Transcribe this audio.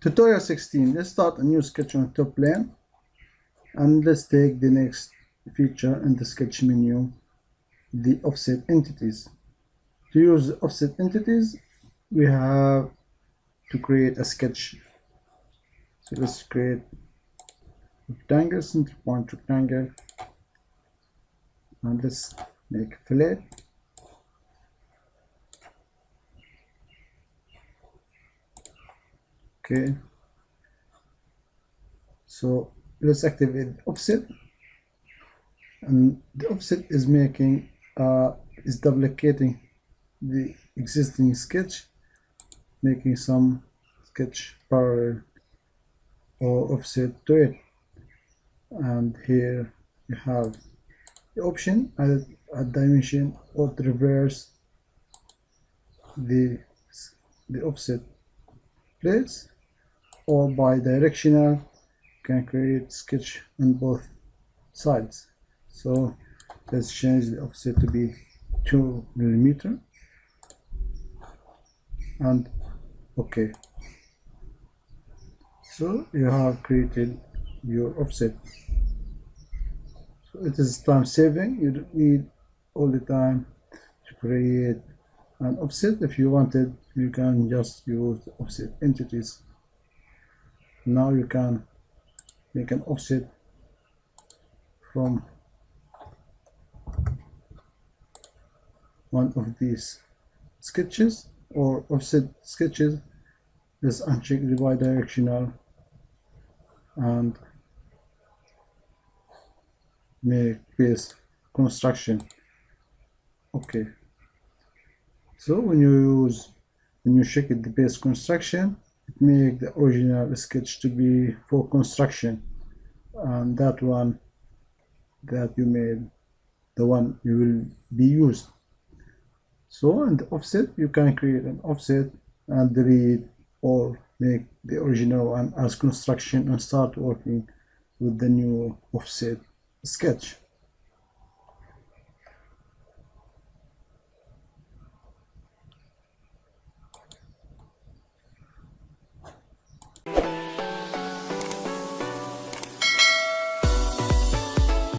Tutorial 16. Let's start a new sketch on top plane, and let's take the next feature in the sketch menu, the offset entities. To use offset entities, we have to create a sketch. So let's create rectangle, center point rectangle, and let's make a fillet. Okay, so let's activate the offset, and the offset is making is duplicating the existing sketch, making some sketch parallel or offset to it. And here you have the option add dimension or to reverse the offset place, or by directional you can create sketch on both sides. So let's change the offset to be 2 millimeter, and okay, so you have created your offset. So it is time saving. You don't need all the time to create an offset. If you wanted, you can just use the offset entities. Now you can make an offset from one of these sketches or offset sketches. Let's uncheck the bidirectional and make base construction. Okay, so when you check the base construction, it make the original sketch to be for construction, and that one that you made, the one you will be used. So in the offset, you can create an offset and delete or make the original one as construction and start working with the new offset sketch.